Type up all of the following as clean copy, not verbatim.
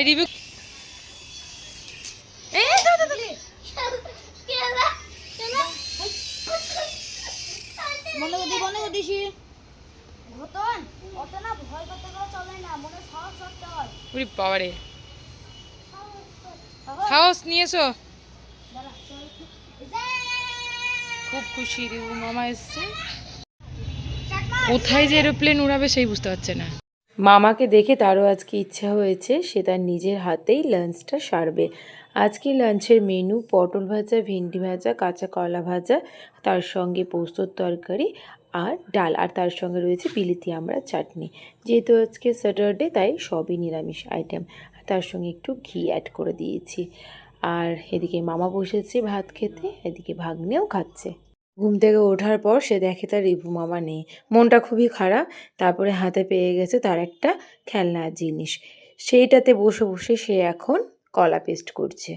Review বাবারে সাহস নিয়ে এসো। খুব খুশি রিভু মামা এসছে। কোথায় যে এরোপ্লেন উড়াবে সেই বুঝতে পারছে না। মামাকে দেখে তারও আজকে ইচ্ছা হয়েছে সে তার নিজের হাতেই লাঞ্চটা সারবে। আজকে লাঞ্চের মেনু পটল ভাজা, ভেন্ডি ভাজা, কাঁচা কলা ভাজা, তার সঙ্গে পোস্তর তরকারি আর ডাল, আর তার সঙ্গে রয়েছে বিলিতি আমড়ার চাটনি। যেহেতু আজকে স্যাটারডে তাই সবই নিরামিষ আইটেম, তার সঙ্গে একটু ঘি অ্যাড করে দিয়েছি। আর এদিকে মামা বসেছে ভাত খেতে, এদিকে ভাগ্নেও খাচ্ছে। ঘুম থেকে ওঠার পর সে দেখে তার রিভু মামা নেই, মনটা খুবই খারাপ। তারপরে হাতে পেয়ে গেছে তার একটা খেলনার জিনিস, সেইটাতে বসে বসে সে এখন কলা পেস্ট করছে।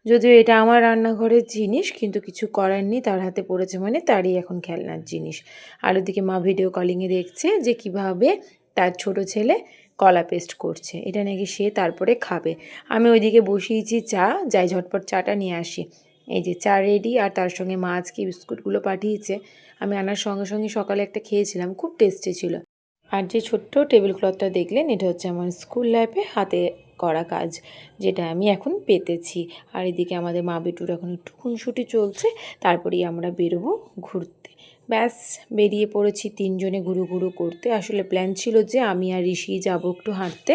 যদিও এটা আমার রান্নাঘরের জিনিস, কিন্তু কিছু করার নেই, তার হাতে পড়েছে মানে তারই এখন খেলনার জিনিস। আর ওদিকে মা ভিডিও কলিংয়ে দেখছে যে কিভাবে তার ছোট ছেলে কলা পেস্ট করছে, এটা নাকি সে তারপরে খাবে। আমি ওইদিকে বসিয়েছি চা, যাই ঝটপট চাটা নিয়ে আসি। এই যে চা রেডি, আর তার সঙ্গে মা আজকে বিস্কুটগুলো পাঠিয়েছে। আমি আনার সঙ্গে সঙ্গে সকালে একটা খেয়েছিলাম, খুব টেস্টি ছিল। আর যে ছোট্ট টেবিল ক্লথটা দেখলেন, এটা হচ্ছে আমার স্কুল লাইফে হাতে করা কাজ, যেটা আমি এখন পেতেছি। আর এদিকে আমাদের মা বেটুর এখন একটু খুনসুটি চলছে, তারপরেই আমরা বেরোবো ঘুরতে। ব্যাস বেরিয়ে পড়েছি তিনজনে ঘুরু ঘুরু করতে। আসলে প্ল্যান ছিল যে আমি আর ঋষি যাবো একটু হাঁটতে,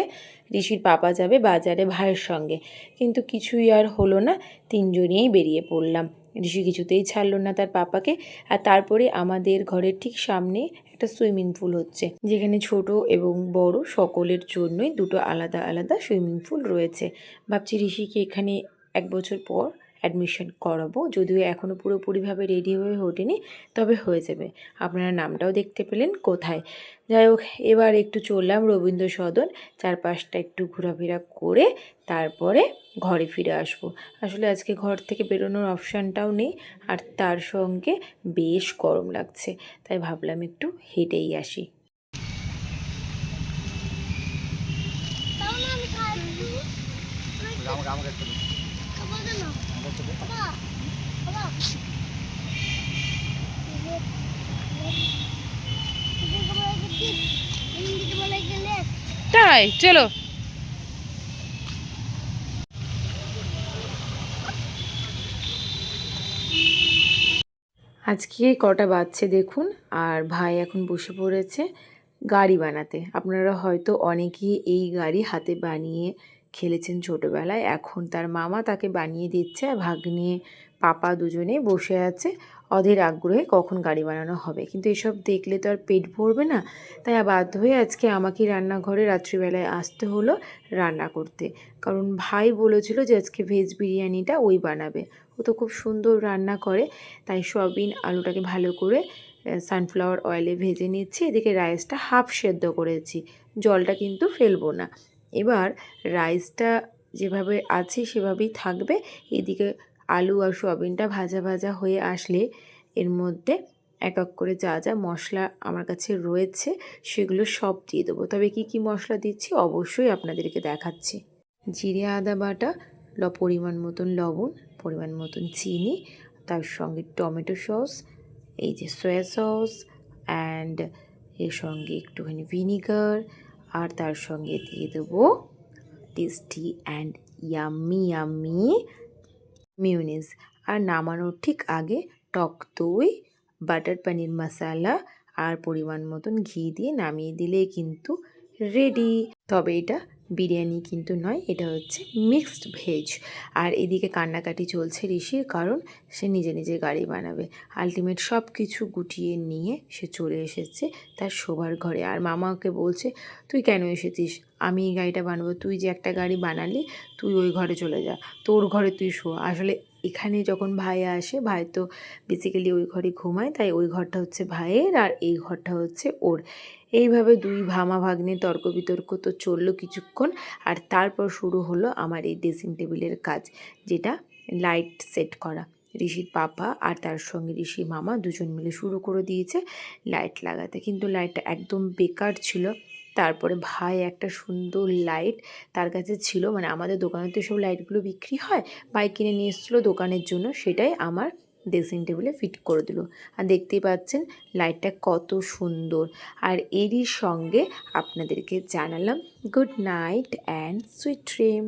ঋষির পাপা যাবে বাজারে ভাইয়ের সঙ্গে, কিন্তু কিছুই আর হলো না। তিনজনেই বেরিয়ে পড়লাম। ঋষি কিছুতেই ছাড়লো না তার পাপাকে। আর তারপরে আমাদের ঘরের ঠিক সামনে একটা সুইমিং পুল হচ্ছে, যেখানে ছোট এবং বড় সকলের জন্যই দুটো আলাদা আলাদা সুইমিং পুল রয়েছে। ভাবছি ঋষিকে এখানে 1 বছর পর অ্যাডমিশন করাবো, যদিও এখনও পুরোপুরিভাবে রেডি হয়ে ওঠেনি, তবে হয়ে যাবে। আপনারা নামটাও দেখতে পেলেন কোথায়। যাই হোক, এবার একটু চললাম রবীন্দ্র সদন, চারপাশটা একটু ঘোরাফেরা করে তারপরে ঘরে ফিরে আসব। আসলে আজকে ঘর থেকে বেরোনোর অপশানটাও নেই, আর তার সঙ্গে বেশ গরম লাগছে, তাই ভাবলাম একটু হেঁটেই আসি। তাই চলো। আজকে কটা বাজছে দেখুন, আর ভাই এখন বসে পড়েছে গাড়ি বানাতে। আপনারা হয়তো অনেকেই এই গাড়ি হাতে বানিয়ে খেলেছেন ছোটোবেলায়, এখন তার মামা তাকে বানিয়ে দিচ্ছে, আর ভাগ্নে পাপা দুজনেই বসে আছে অধীর আগ্রহে কখন গাড়ি বানানো হবে। কিন্তু এসব দেখলে তো আর পেট ভরবে না, তাই বাধ্য হয়ে আজকে আমাকেই রান্নাঘরে রাত্রিবেলায় আসতে হলো রান্না করতে। কারণ ভাই বলেছিল যে আজকে ভেজ বিরিয়ানিটা ওই বানাবে, ও তো খুব সুন্দর রান্না করে। তাই সয়াবিন আলুটাকে ভালো করে সানফ্লাওয়ার অয়েলে ভেজে নিচ্ছি। এদিকে রাইসটা হাফ সেদ্ধ করেছি, জলটা কিন্তু ফেলবো না। এবার রাইসটা যেভাবে আছে সেভাবেই থাকবে। এদিকে আলু আর সয়াবিনটা ভাজা ভাজা হয়ে আসলে এর মধ্যে এক এক করে যা যা মশলা আমার কাছে রয়েছে সেগুলো সব দিয়ে দেবো। তবে কি কি মশলা দিচ্ছি অবশ্যই আপনাদেরকে দেখাচ্ছি। জিরে আদা বাটা, পরিমাণ মতন লবণ, পরিমাণ মতন চিনি, তার সঙ্গে টমেটো সস, এই যে সয়া সস, অ্যান্ড এর সঙ্গে একটুখানি ভিনিগার, আর তার সঙ্গে দিয়ে দেবো টেস্টি অ্যান্ড ইয়াম্মি ইয়াম্মি মিউনিস। আর নামানোর ঠিক আগে টক দই, বাটার পনির মশালা আর পরিমাণ মতন ঘি দিয়ে নামিয়ে দিলেই কিন্তু রেডি। তবে এটা বিরিয়ানি কিন্তু নয়, এটা হচ্ছে মিক্সড ভেজ। আর এদিকে কান্নাকাটি চলছে ঋষির, কারণ সে নিজে নিজে গাড়ি বানাবে। আলটিমেট সব কিছু গুটিয়ে নিয়ে সে চলে এসেছে তার শোবার ঘরে। আর মামা ওকে বলছে, তুই কেন এসেছিস, আমি এই গাড়িটা বানাবো, তুই যে একটা গাড়ি বানালি তুই ওই ঘরে চলে যা, তোর ঘরে তুই শো। আসলে এখানে যখন ভাই আসে, ভাই তো বেসিক্যালি ওই ঘরে ঘুমায়, তাই ওই ঘরটা হচ্ছে ভাইয়ের আর এই ঘরটা হচ্ছে ওর। এইভাবে দুই ভামা ভাগ্নে তর্ক বিতর্ক তো চললো কিছুক্ষণ, আর তারপর শুরু হলো আমার এই ড্রেসিং টেবিলের কাজ, যেটা লাইট সেট করা। ঋষির পাপা আর তার সঙ্গে ঋষির মামা দুজন মিলে শুরু করে দিয়েছে লাইট লাগাতে, কিন্তু লাইটটা একদম বেকার ছিল। তারপরে ভাই একটা সুন্দর লাইট তার কাছে ছিল, মানে আমাদের দোকানে তো সব লাইটগুলো বিক্রি হয়, ভাই কিনে নিয়ে এসেছিলো দোকানের জন্য, সেটাই আমার ড্রেসিং টেবিলে ফিট করে দিল। আর দেখতেই পাচ্ছেন লাইটটা কত সুন্দর। আর এরই সঙ্গে আপনাদেরকে জানালাম good night and sweet dream.